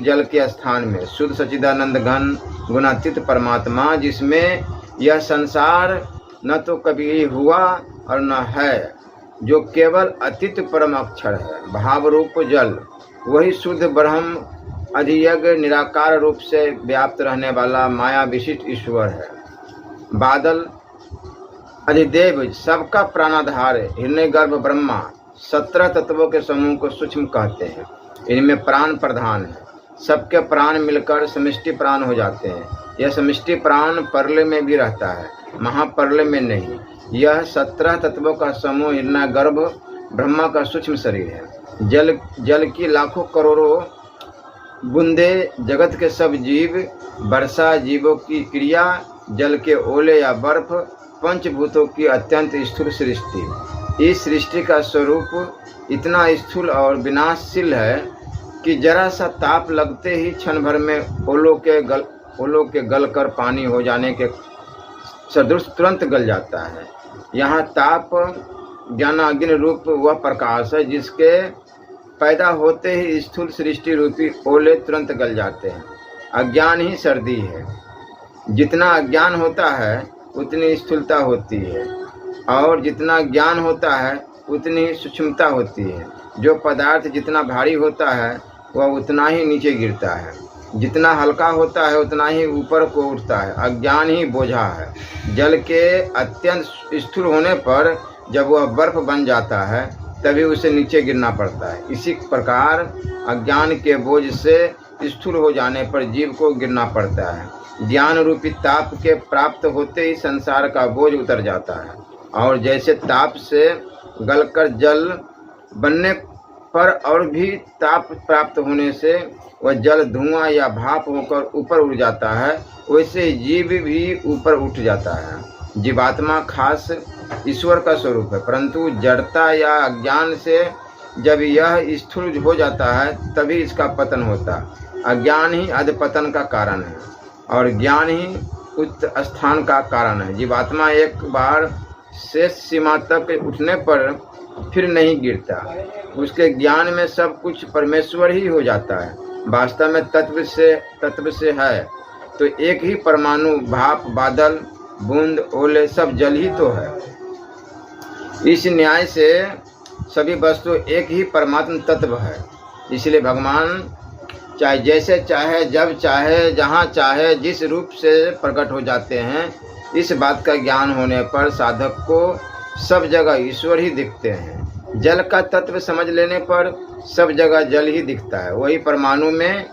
जल के स्थान में शुद्ध सच्चिदानंद घन गुणातीत परमात्मा, जिसमें यह संसार न तो कभी हुआ और न है, जो केवल अतीत परम अक्षर है, भाव रूप जल, वही शुद्ध ब्रह्म अधियज्ञ निराकार रूप से व्याप्त रहने वाला माया विशिष्ट ईश्वर है। बादल अधिदेव, सबका प्राणाधार, हिरण्यगर्भ ब्रह्मा, 17 तत्वों के समूह को सूक्ष्म कहते हैं। इनमें प्राण प्रधान है, सबके प्राण मिलकर समष्टि प्राण हो जाते हैं। यह समष्टि प्राण परले में भी रहता है, महापरले में नहीं। यह 17 तत्वों का समूह हिरण्यगर्भ ब्रह्मा का सूक्ष्म शरीर है। जल की लाखों करोड़ों बूंदे, जगत के सब जीव, वर्षा, जीवों की क्रिया, जल के ओले या बर्फ, पंचभूतों की अत्यंत स्थूल सृष्टि। इस सृष्टि का स्वरूप इतना स्थूल और विनाशशील है कि जरा सा ताप लगते ही क्षण भर में ओलों के गलकर पानी हो जाने के सदृश तुरंत गल जाता है। यहाँ ताप ज्ञानाग्नि रूप वह प्रकाश है जिसके पैदा होते ही स्थूल सृष्टि रूपी ओले तुरंत गल जाते हैं। अज्ञान ही सर्दी है। जितना अज्ञान होता है उतनी स्थूलता होती है, और जितना ज्ञान होता है उतनी ही सूक्ष्मता होती है। जो पदार्थ जितना भारी होता है वह उतना ही नीचे गिरता है, जितना हल्का होता है उतना ही ऊपर को उठता है। अज्ञान ही बोझा है। जल के अत्यंत स्थूल होने पर जब वह बर्फ बन जाता है तभी उसे नीचे गिरना पड़ता है। इसी प्रकार अज्ञान के बोझ से स्थूल हो जाने पर जीव को गिरना पड़ता है। ज्ञान रूपी ताप के प्राप्त होते ही संसार का बोझ उतर जाता है, और जैसे ताप से गलकर जल बनने पर और भी ताप प्राप्त होने से वह जल धुआं या भाप होकर ऊपर उड़ जाता है, वैसे जीव भी ऊपर उठ जाता है। जीवात्मा खास ईश्वर का स्वरूप है, परंतु जड़ता या अज्ञान से जब यह स्थूल हो जाता है तभी इसका पतन होता है। अज्ञान ही अधपतन का कारण है और ज्ञान ही उच्च स्थान का कारण है। जीवात्मा एक बार शेष सीमा तक उठने पर फिर नहीं गिरता। उसके ज्ञान में सब कुछ परमेश्वर ही हो जाता है। वास्तव में तत्व से है तो एक ही परमाणु, भाप, बादल, बूंद, ओले सब जल ही तो है। इस न्याय से सभी वस्तु एक ही परमात्म तत्व है। इसलिए भगवान चाहे जैसे चाहे, जब चाहे, जहाँ चाहे, जिस रूप से प्रकट हो जाते हैं। इस बात का ज्ञान होने पर साधक को सब जगह ईश्वर ही दिखते हैं। जल का तत्व समझ लेने पर सब जगह जल ही दिखता है। वही परमाणु में